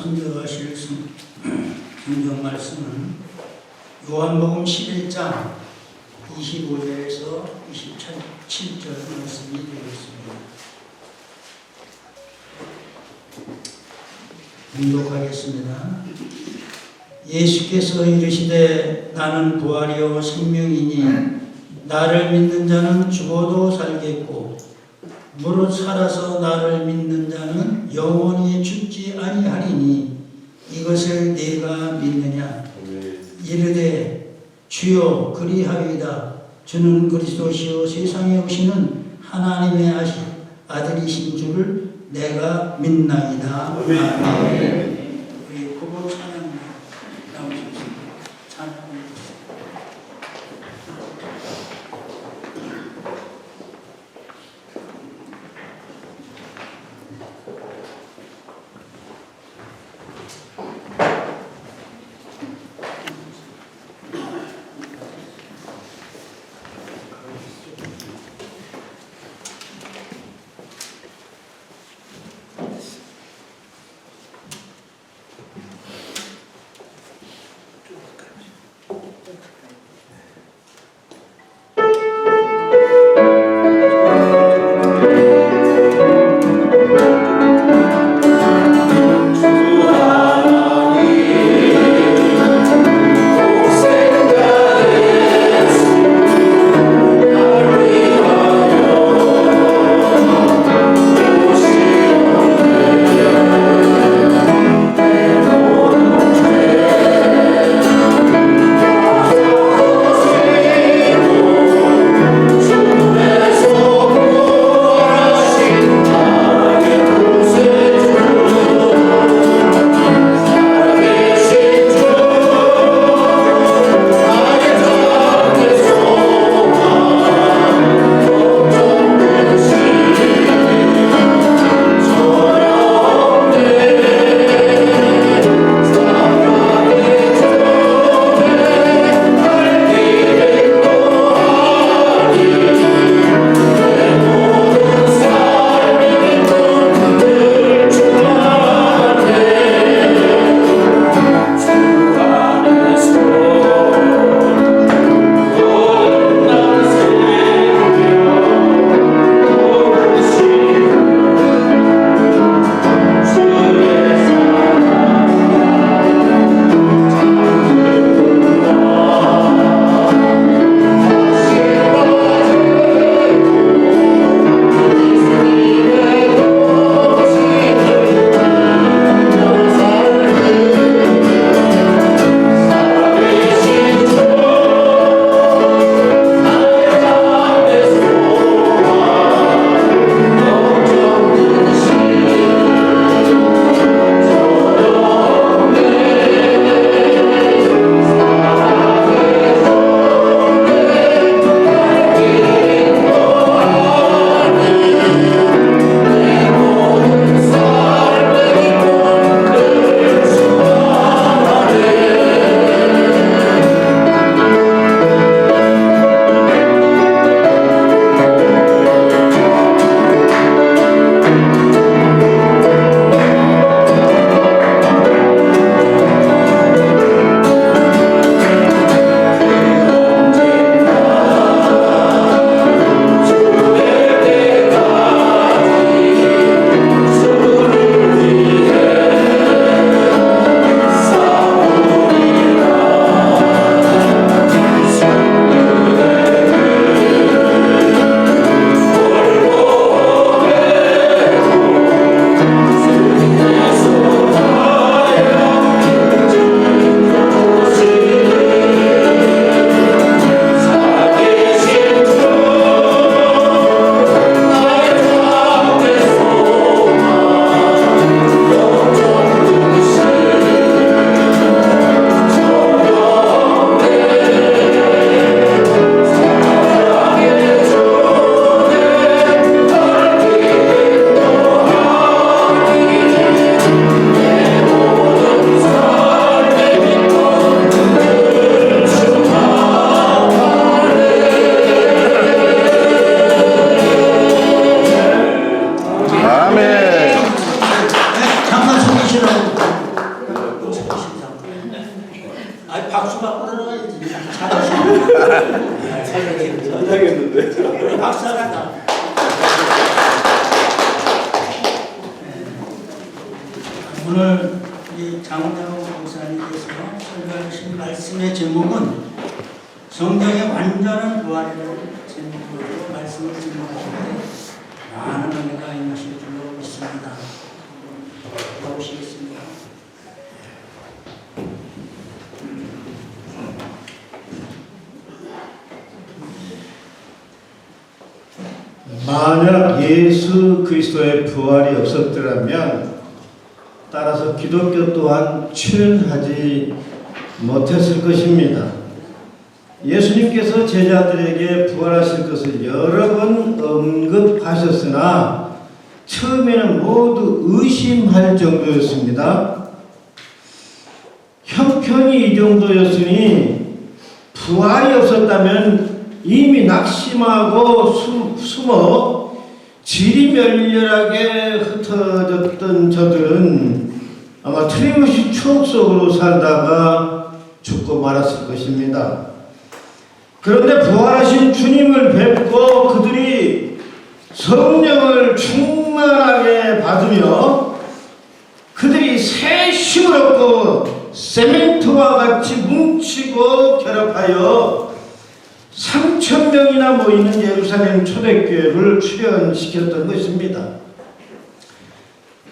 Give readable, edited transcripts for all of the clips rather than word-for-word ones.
선교하실 성경 말씀은 요한복음 11장 25절에서 27절 말씀이 되겠습니다. 봉독하겠습니다. 예수께서 이르시되 나는 부활이요 생명이니 나를 믿는 자는 죽어도 살겠고 무릇 살아서 나를 믿는 자는 영원히 죽지 아니하리니 이것을 네가 믿느냐? 이르되 주여 그리하리이다. 주는 그리스도시요 세상에 오시는 하나님의 아들이신 줄을 내가 믿나이다. 아멘. 우리 고보 찬양 나오셨습니다. 찬양. 오늘 이 장훈영 목사님께서 설교하신 말씀의 제목은 성경의 완전한 부활이라는 제목으로 말씀을 증거하시는데 많은 은혜가 임하실 줄로 믿습니다. 가보시겠습니다. 만약 예수 그리스도의 부활이 없었더라면 따라서 기독교 또한 출현하지 못했을 것입니다. 예수님께서 제자들에게 부활하실 것을 여러 번 언급하셨으나 처음에는 모두 의심할 정도였습니다. 형편이 이 정도였으니 부활이 없었다면 이미 낙심하고 숨어 지리멸렬하게 흩어졌던 저들은 아마 틀림없이 추억 속으로 살다가 죽고 말았을 것입니다. 그런데 부활하신 주님을 뵙고 그들이 성령을 충만하게 받으며 그들이 새 힘을 얻고 세멘트와 같이 뭉치고 결합하여 3,000명이나 모이는 예루살렘 초대교회를 출현시켰던 것입니다.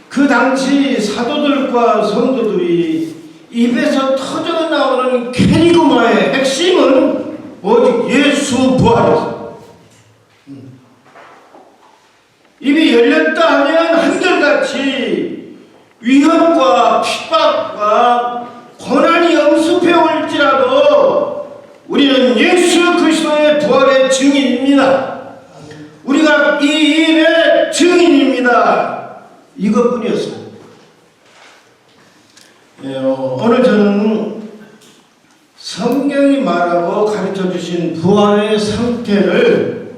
그 당시 사도들과 성도들이 입에서 터져나오는 캐리그마의 핵심은 오직 예수 부활이었습니다. 입이 열렸다 하면 한결같이 위협과 핍박과 고난이 엄습해 올지라도 우리는 예수 그리스도의 부활의 증인입니다. 우리가 이 일의 증인입니다. 이것뿐이었습니다. 오늘 저는 성경이 말하고 가르쳐 주신 부활의 상태를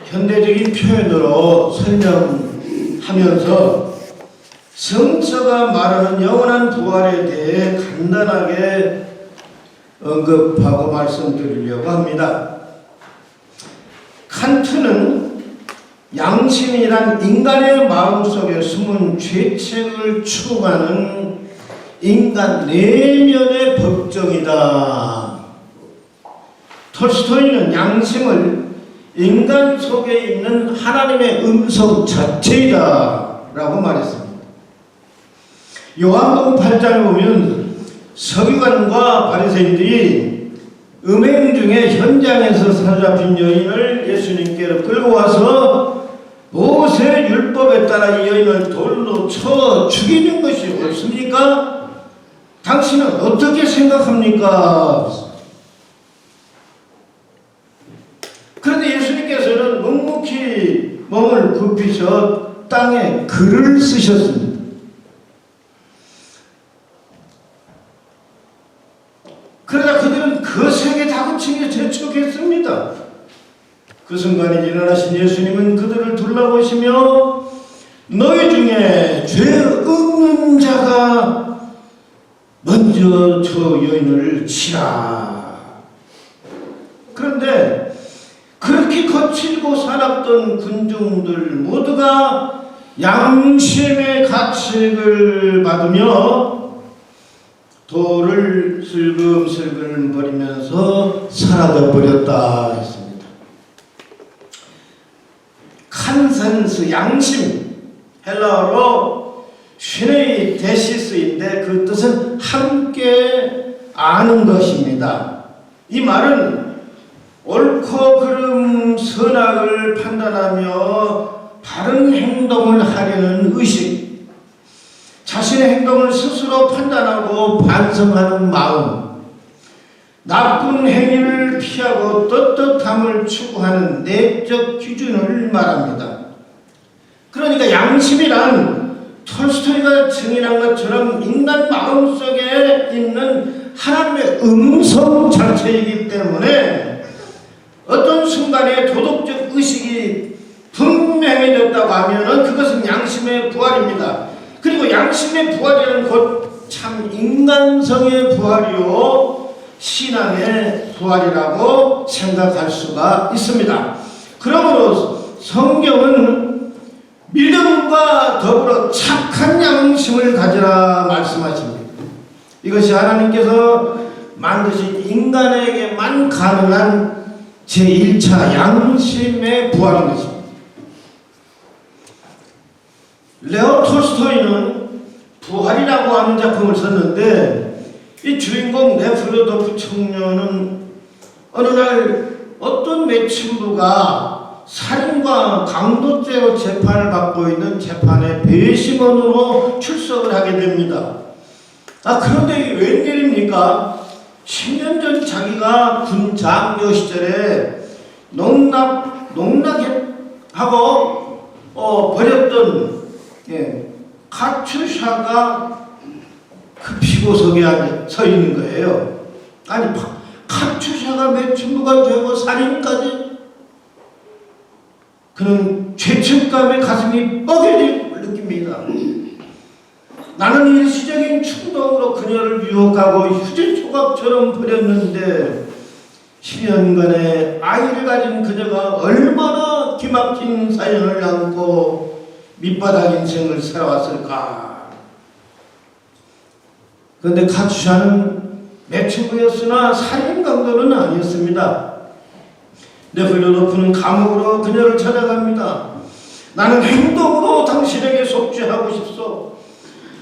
현대적인 표현으로 설명하면서 성서가 말하는 영원한 부활에 대해 간단하게 언급하고 말씀드리려고 합니다. 칸트는 양심이란 인간의 마음속에 숨은 죄책을 추구하는 인간 내면의 법정이다. 톨스토이는 양심을 인간 속에 있는 하나님의 음성 자체이다 라고 말했습니다. 요한복음 8장에 보면 서기관과 바리새인들이 음행 중에 현장에서 사로잡힌 여인을 예수님께로 끌고 와서 모세 율법에 따라 이 여인을 돌로 쳐 죽이는 것이 옳습니까? 당신은 어떻게 생각합니까? 그런데 예수님께서는 묵묵히 몸을 굽히셔 땅에 글을 쓰셨습니다. 그러다 그들은 거세게 다그치며 재촉했습니다. 그 순간에 일어나신 예수님은 그들을 둘러보시며 너희 중에 죄 없는 자가 먼저 저 여인을 치라. 그런데 그렇게 거칠고 살았던 군중들 모두가 양심의 가책을 받으며 돌을 슬금슬금 버리면서 사라져버렸다 했습니다. 칸센스, 양심, 헬라어로 슈네이 데시스인데 그 뜻은 함께 아는 것입니다. 이 말은 옳고 그름 선악을 판단하며 바른 행동을 하려는 의식, 자신의 행동을 스스로 판단하고 반성하는 마음, 나쁜 행위를 피하고 떳떳함을 추구하는 내적 기준을 말합니다. 그러니까 양심이란 톨스토이가 증인한 것처럼 인간 마음속에 있는 하나님의 음성 자체이기 때문에 어떤 순간에 도덕적 의식이 분명해졌다고 하면 그것은 양심의 부활입니다. 그리고 양심의 부활이라는 곧 참 인간성의 부활이요 신앙의 부활이라고 생각할 수가 있습니다. 그러므로 성경은 믿음과 더불어 착한 착한 양심을 가지라 말씀하십니다. 이것이 하나님께서 만드신 인간에게만 가능한 제1차 양심의 부활인 것입니다. 레오 톨스토이는 부활이라고 하는 작품을 썼는데 이 주인공 네프로도프 청년은 어느 날 어떤 매춘부가 살인과 강도죄로 재판을 받고 있는 재판의 배심원으로 출석을 하게 됩니다. 그런데 이게 웬일입니까? 10년 전 자기가 군 장교 시절에 농락하고 버렸던 카츄샤가 그 피고석에 서 있는 거예요. 아니, 카츄샤가 매춘부가 되고 살인까지. 그는 죄책감에 가슴이 뻐개짐을 느낍니다. 나는 일시적인 충동으로 그녀를 유혹하고 휴지 조각처럼 버렸는데 10년간의 아이를 가진 그녀가 얼마나 기막힌 사연을 안고 밑바닥 인생을 살아왔을까. 그런데 카츄샤는 매춘부였으나 살인 강도는 아니었습니다. 네플로도프는 감옥으로 그녀를 찾아갑니다. 나는 행동으로 당신에게 속죄하고 싶소.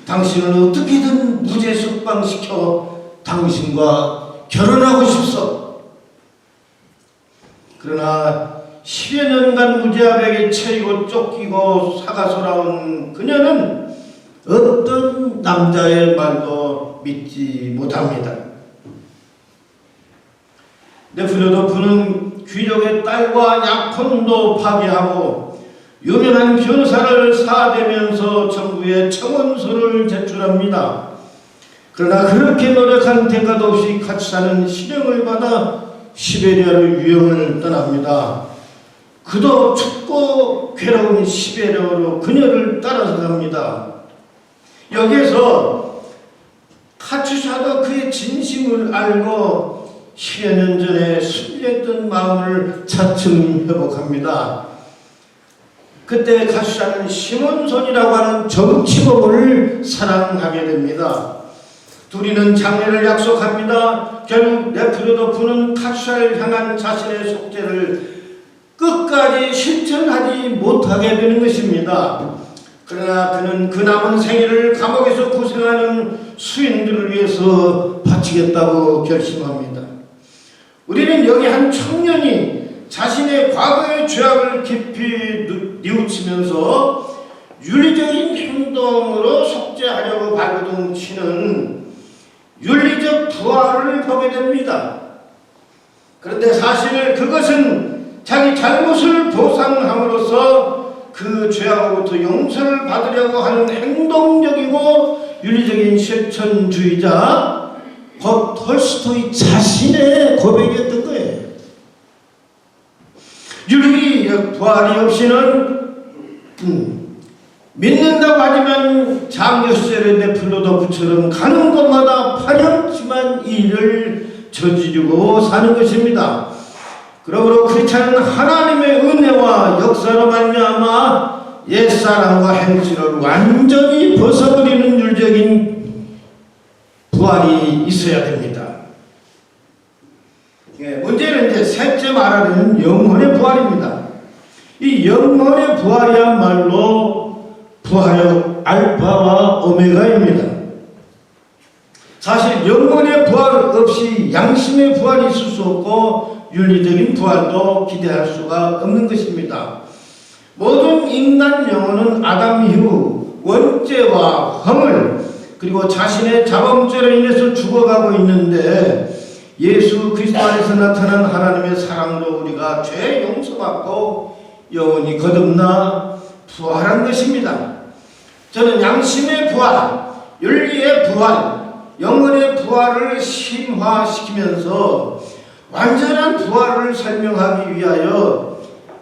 당신을 어떻게든 무죄 석방시켜 당신과 결혼하고 싶소. 그러나 10여 년간 무제압에게 채이고 쫓기고 사가서라온 그녀는 어떤 남자의 말도 믿지 못합니다. 네플로도프는 귀족의 딸과 약혼도 파기하고 유명한 변호사를 사대면서 정부에 청원서를 제출합니다. 그러나 그렇게 노력한 대가도 없이 카츄샤는 실형을 받아 시베리아로 유영을 떠납니다. 그도 춥고 괴로운 시베리아로 그녀를 따라서 갑니다. 여기에서 카츄샤도 그의 진심을 알고 10여 년 전에 순리했던 마음을 차츰 회복합니다. 그때 카츄샤는 시몬손이라고 하는 정치범을 사랑하게 됩니다. 둘이는 장례를 약속합니다. 결국 네프로도프는 카츄샤를 향한 자신의 속죄를 끝까지 실천하지 못하게 되는 것입니다. 그러나 그는 그 남은 생일을 감옥에서 고생하는 수인들을 위해서 바치겠다고 결심합니다. 우리는 여기 한 청년이 자신의 과거의 죄악을 깊이 뉘우치면서 윤리적인 행동으로 속죄하려고 발버둥치는 윤리적 부활을 보게 됩니다. 그런데 사실 그것은 자기 잘못을 보상함으로써 그 죄악으로부터 용서를 받으려고 하는 행동적이고 윤리적인 실천주의자 곧 톨스토이 자신의 고백이었던 거예요. 윤리 부활이 없이는 믿는다고 하지만 장교 시절의 네플로도프처럼 가는 곳마다 파렴치한 일을 저지르고 사는 것입니다. 그러므로 크리스찬은 하나님의 은혜와 역사로 말미암아 옛사람과 행실을 완전히 벗어버리는 윤리적인 부활이 있어야 됩니다. 문제는 이제 셋째 말하는 영혼의 부활입니다. 이 영혼의 부활이야말로 부활의 알파와 오메가입니다. 사실 영혼의 부활 없이 양심의 부활이 있을 수 없고 윤리적인 부활도 기대할 수가 없는 것입니다. 모든 인간 영혼은 아담 이후 원죄와 허물 그리고 자신의 자범죄로 인해서 죽어가고 있는데 예수 그리스도 안에서 나타난 하나님의 사랑으로 우리가 죄 용서받고 영혼이 거듭나 부활한 것입니다. 저는 양심의 부활, 윤리의 부활, 영혼의 부활을 심화시키면서 완전한 부활을 설명하기 위하여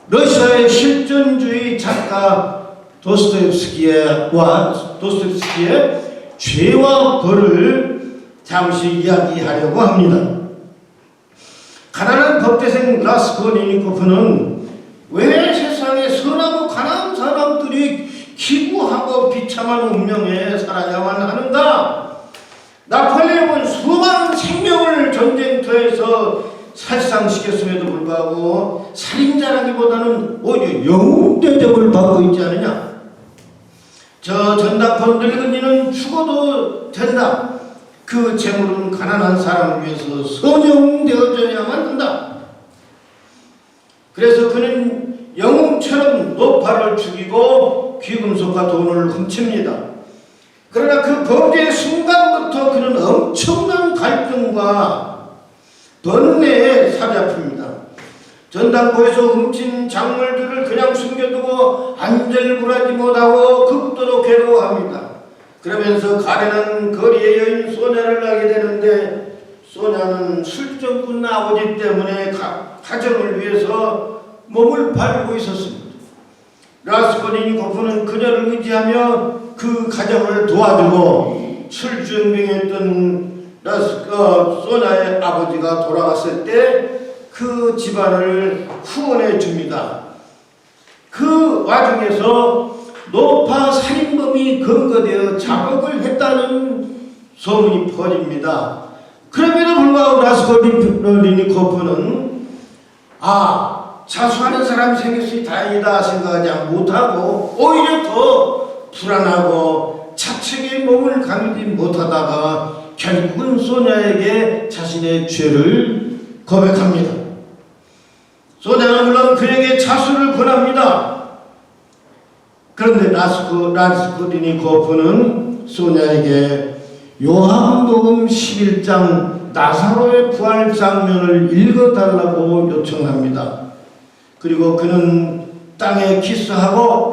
러시아의 실존주의 작가 도스토옙스키의 죄와 벌을 잠시 이야기하려고 합니다. 가난한 법대생 라스콜니코프는 왜 세상에 선하고 가난한 사람들이 기구하고 비참한 운명 불구하고 살인자라기보다는 오히려 영웅 대접을 받고 있지 않느냐. 저 전당포 늙은이는 죽어도 된다. 그 재물은 가난한 사람을 위해서 선용되어져야만 한다. 그래서 그는 영웅처럼 노파를 죽이고 귀금속과 돈을 훔칩니다. 그러나 그 범죄의 순간부터 그는 엄청난 갈등과 번뇌에 사로잡힙니다. 전당포에서 훔친 작물들을 그냥 숨겨두고 안절부라지 못하고 극도로 괴로워합니다. 그러면서 가련한 거리의 여인 소냐를 나게 되는데, 소냐는 술정꾼 아버지 때문에 가정을 위해서 몸을 팔고 있었습니다. 라스콜리니코프는 그녀를 의지하며 그 가정을 도와주고, 술주병했던 소냐의 아버지가 돌아갔을 때 그 집안을 후원해 줍니다. 그 와중에서 노파 살인범이 검거되어 자백을 했다는 소문이 퍼집니다. 그럼에도 불구하고 라스콜리니코프는 자수하는 사람이 생겼으니 다행이다 생각하지 못하고 오히려 더 불안하고 차측에 몸을 감지 못하다가 결국은 소냐에게 자신의 죄를 고백합니다. 소냐는 물론 그에게 자수를 권합니다. 그런데 라스콜리니코프는 소냐에게 요한복음 11장 나사로의 부활 장면을 읽어달라고 요청합니다. 그리고 그는 땅에 키스하고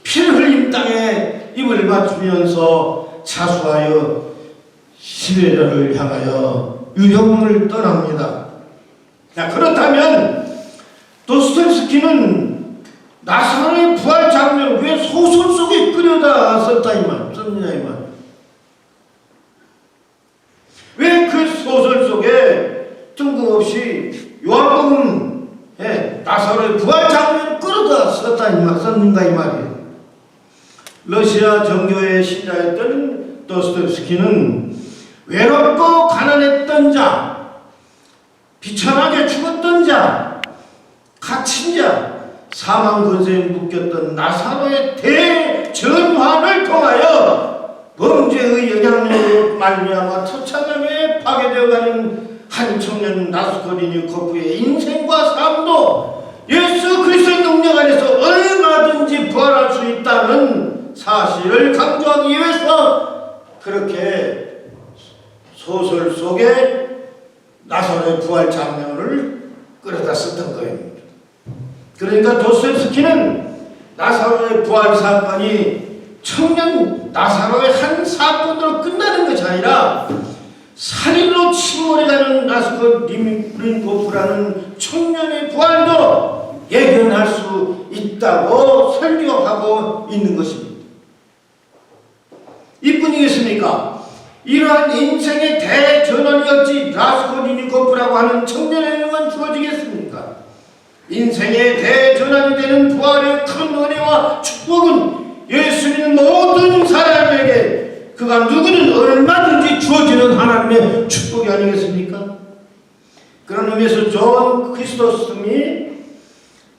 피를 흘린 땅에 입을 맞추면서 자수하여 시베리아를 향하여 유형을 떠납니다. 자, 그렇다면 도스토옙스키는 나사로의 부활 장면을 왜 소설 속에 끌어다 썼냐 이 말. 왜 그 소설 속에 뜬금없이 요한복음에 나사로의 부활 장면을 끌어다 썼는가 이 말이에요. 러시아 정교의 신자였던 도스토옙스키는 외롭고 가난했던 자, 비천하게 죽었던 자, 갇힌 자, 사망 근세에 묶였던 나사로의 대전환을 통하여 범죄의 영향력으로 말미암아 처참함에 파괴되어가는 한 청년 라스콜리니코프의 인생과 삶도 예수 그리스도의 능력 안에서 얼마든지 부활할 수 있다는 사실을 강조하기 위해서 그렇게 소설 속에 나사로의 부활 장면을 끌어다 썼던 거예요. 그러니까 도스토옙스키는 나사로의 부활 사건이 청년 나사로의 한 사건으로 끝나는 것이 아니라 살인으로 침몰해가는 라스콜리니코프라는 청년의 부활도 예견할 수 있다고 설교하고 있는 것입니다. 이뿐이겠습니까? 이러한 인생의 대전환이 어찌 라스콜리니코프라고 하는 청년에게만 주어지겠습니까? 인생의 대전환이 되는 부활의 큰 은혜와 축복은 예수 믿는 모든 사람에게 그가 누구는 얼마든지 주어지는 하나님의 축복이 아니겠습니까? 그런 의미에서 존 크리스토스님이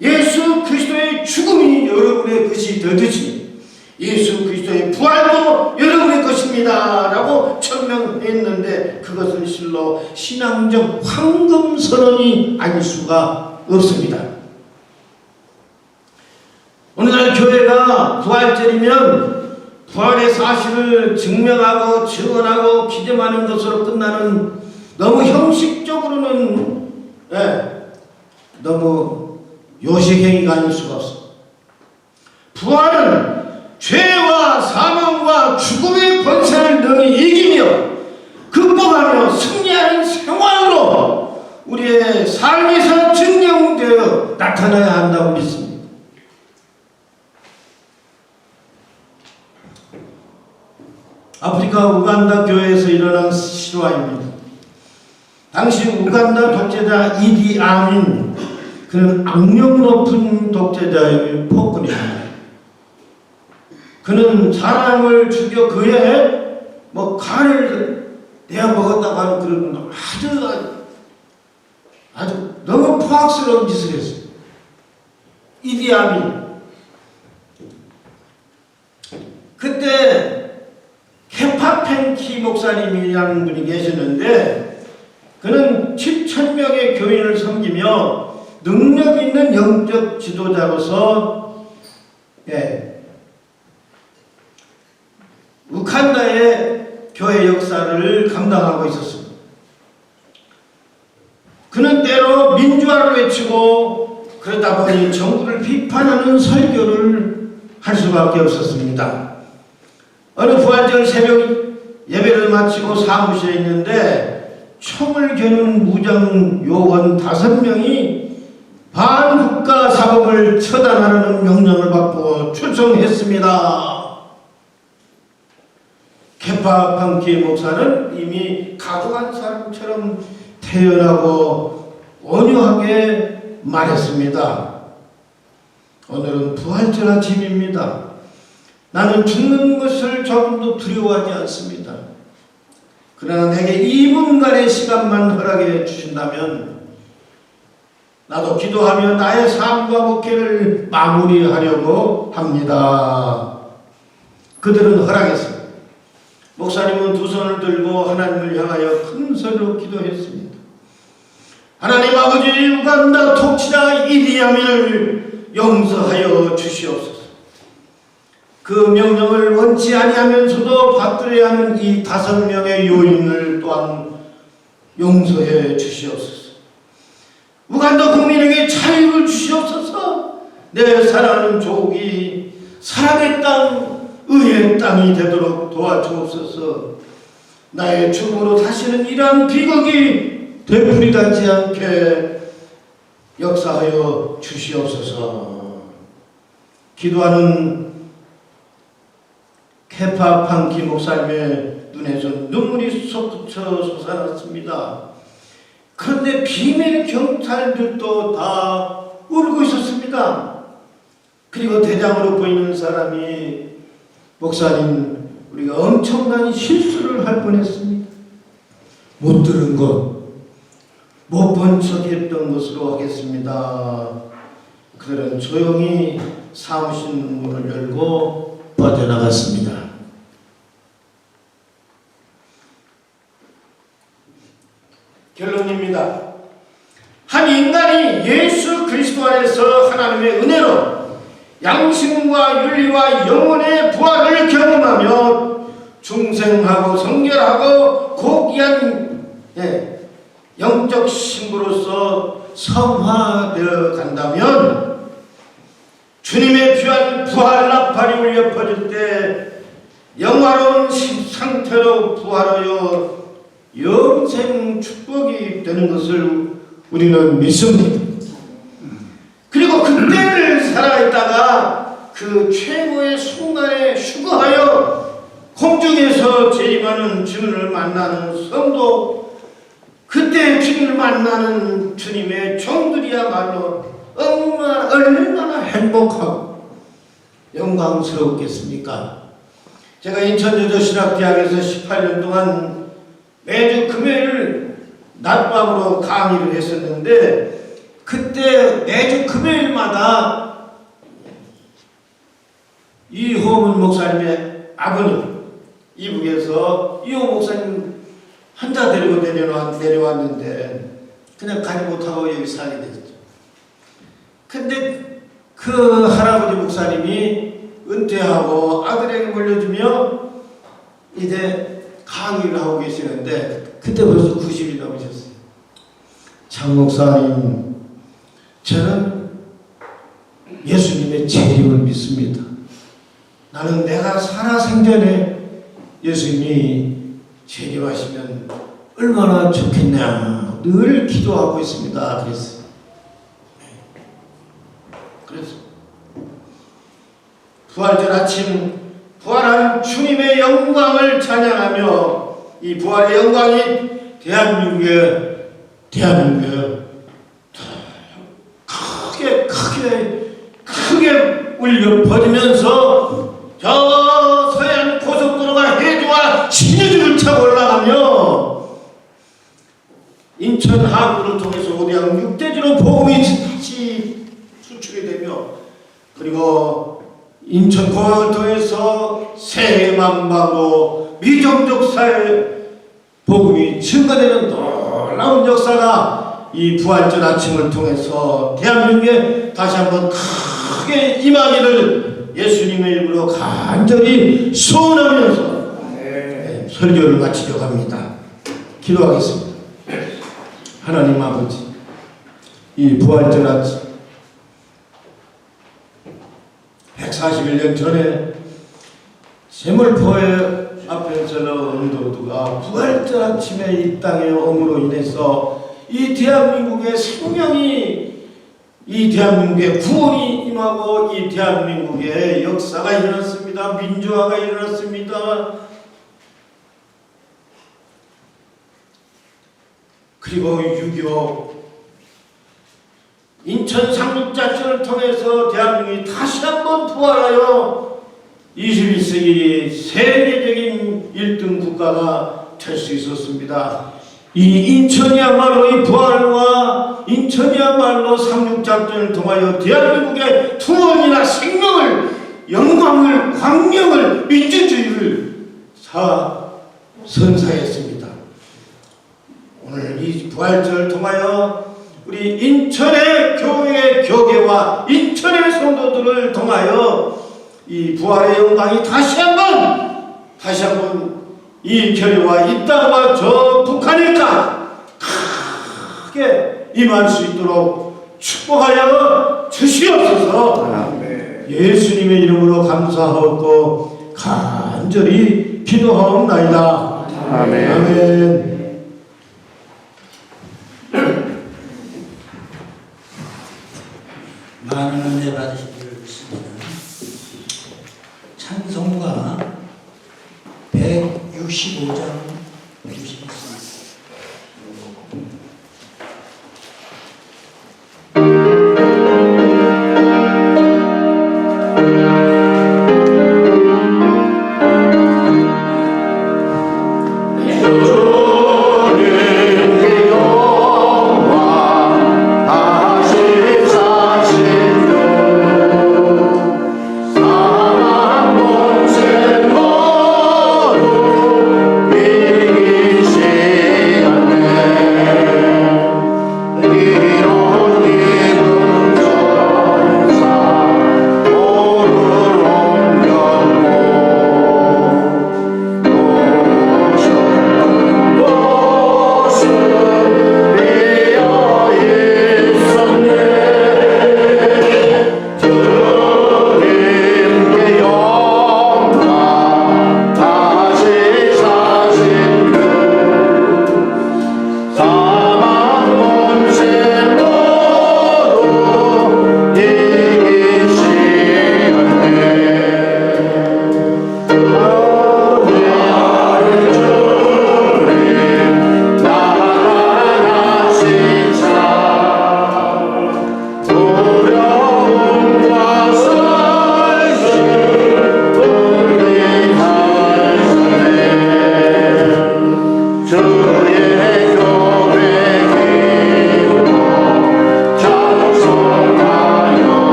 예수 그리스도의 죽음이 여러분의 것이 되듯이 예수 그리스도의 부활도 여러분의 것입니다 라고 천명했는데, 그것은 실로 신앙적 황금선언이 아닐 수가 없습니다. 오늘날 교회가 부활절이면 부활의 사실을 증명하고 증언하고 기념하는 것으로 끝나는, 너무 형식적으로는 너무 요식행위가 아닐 수가 없어. 부활은 죄와 사망과 죽음의 권세를 능히 이기며 극복하며 승리하는 생활로 우리의 삶에서 증명되어 나타나야 한다고 믿습니다. 아프리카 우간다 교회에서 일어난 실화입니다. 당시 우간다 독재자 이디 아민, 그는 악령 높은 독재자의 폭군입니다. 그는 사람을 죽여 그의 간을 내어 먹었다고 하는 그런 아주 너무 포악스러운 짓을 했어요. 이디아민. 그때 케파펜키 목사님이라는 분이 계셨는데 그는 7,000명의 교인을 섬기며 능력 있는 영적 지도자로서 우칸다의 교회 역사를 감당하고 있었습니다. 그는 때로 민주화를 외치고 그러다 보니 정부를 비판하는 설교를 할 수밖에 없었습니다. 어느 부활절 새벽 예배를 마치고 사무실에 있는데 총을 겨눈 무장 요원 5명이 반국가 사범을 처단하라는 명령을 받고 출정했습니다. 케파판키 목사는 이미 가족한 사람처럼 태연하고 온유하게 말했습니다. 오늘은 부활절 아침입니다. 나는 죽는 것을 조금도 두려워하지 않습니다. 그러나 내게 2분간의 시간만 허락해 주신다면 나도 기도하며 나의 삶과 목회를 마무리하려고 합니다. 그들은 허락했습니다. 목사님은 두 손을 들고 하나님을 향하여 큰 소리로 기도했습니다. 하나님 아버지, 우간다 통치자 이디아민을 용서하여 주시옵소서. 그 명령을 원치 아니하면서도 받들어야 하는 이 5명의 요인을 또한 용서해 주시옵소서. 우간다 국민에게 자유를 주시옵소서. 내 사랑하는 조국이 사랑의 땅, 의의 땅이 되도록 도와주옵소서. 나의 죽음으로 다시는 이러한 비극이 되풀이되지 않게 역사하여 주시옵소서. 기도하는 케파판키 목사님의 눈에서 눈물이 솟구쳐 솟아났습니다. 그런데 비밀 경찰들도 다 울고 있었습니다. 그리고 대장으로 보이는 사람이 목사님, 우리가 엄청난 실수를 할 뻔했습니다. 못 들은 것, 못 본 척했던 것으로 하겠습니다. 그들은 조용히 사무실 문을 열고 빠져나갔습니다. 결론입니다. 한 인간이 예수 그리스도 안에서 하나님의 은혜로 양심과 윤리와 영혼의 부활을 경험하며 중생하고 성결하고 고귀한 영적 신부로서 성화되어 간다면 주님의 귀한 부활 나팔이 울려 퍼질 때 영화로운 상태로 부활하여 영생 축복이 되는 것을 우리는 믿습니다. 그리고 그때를 살아있다가 그 최고의 순간에 휴거하여 공중에서 재림하는 주님을 만나는 성도, 그때 주님을 만나는 주님의 종들이야말로 얼마나 행복하고 영광스럽겠습니까? 제가 인천여자신학대학에서 18년 동안 매주 금요일 낮밤으로 강의를 했었는데, 그때 매주 금요일마다 이호문 목사님의 아버님, 이북에서 이호 목사님 혼자 데리고 내려왔는데 그냥 가지 못하고 여기 살게 됐죠. 근데 그 할아버지 목사님이 은퇴하고 아들에게 물려주며 이제 강의를 하고 계시는데 그때 벌써 90이 넘으셨어요. 장 목사님, 저는 예수님의 재림을 믿습니다. 나는 내가 살아생전에 예수님이 재림하시면 얼마나 좋겠냐 늘 기도하고 있습니다. 그랬어요. 그래서 부활절 아침 부활한 주님의 영광을 찬양하며 이 부활의 영광이 대한민국에 크게 울려 퍼지면서 저 서해안 고속도로가 해주와 신의주를 차고 올라가며 인천 하구를 통해서 오대양 성령 육대주로 복음이 다시 수출이 되며, 그리고 인천 공항을 통해서 세만방으로 미종족 사회 복음이 증가되는 놀라운 역사가 이 부활절 아침을 통해서 대한민국에 다시 한번 크게 임하기를 예수님의 이름으로 간절히 소원하면서 설교를 마치려고 합니다. 기도하겠습니다. 하나님 아버지, 이 부활절 아침 141년 전에 세물포의 앞에서 은도두가 부활절 아침에 이 땅에 옴으로 인해서 이 대한민국의 생명이, 이 대한민국의 구원이 임하고 이 대한민국의 역사가 일어났습니다. 민주화가 일어났습니다. 그리고 6.25 인천 상륙작전을 통해서 대한민국이 다시 한번 부활하여 21세기 세계적인 1등 국가가 될 수 있었습니다. 이 인천이야말로 이 부활과 인천이야말로 상륙작전을 통하여 대한민국의 투혼이나 생명을, 영광을, 광명을, 민주주의를 선사했습니다. 오늘 이 부활절을 통하여 우리 인천의 교회의 교계와 인천의 성도들을 통하여 이 부활의 영광이 다시 한번 이 결의와 이 땅과 저 북한에까지 크게 임할 수 있도록 축복하여 주시옵소서. 예수님의 이름으로 감사하고 간절히 기도하옵나이다. 아멘. 아멘. 많은 은혜 받으시기를 믿습니다. 찬송가 165장